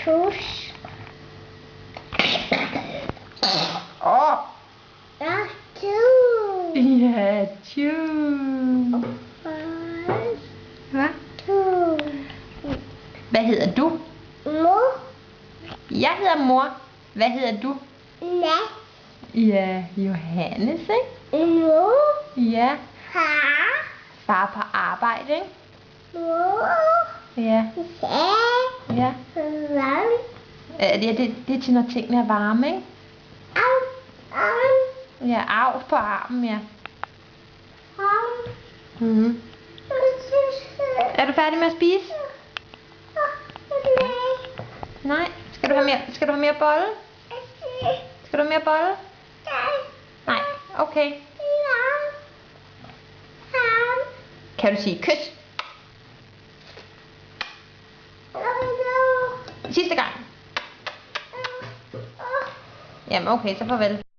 Tus. Åh! Ja, tu. Ja, tju. Hvad? Tu. Hvad hedder du? Mor. Jeg hedder mor. Hvad hedder du? Ne. Ja, Johannes, ikke? Mor. Ja. Far. Far på arbejde, ikke? Mor. Ja. Ja. Ja. Varm. Det er til, når tingene er varme, ikke? Arm. Ja, arv på armen, ja. Arm. Mhm. Er du færdig med at spise? Nej. Skal du have mere bolle? Skal du have mere bolle? Nej. Okay. Kan du sige kys? Sidste gang. Jamen okay, så farvel.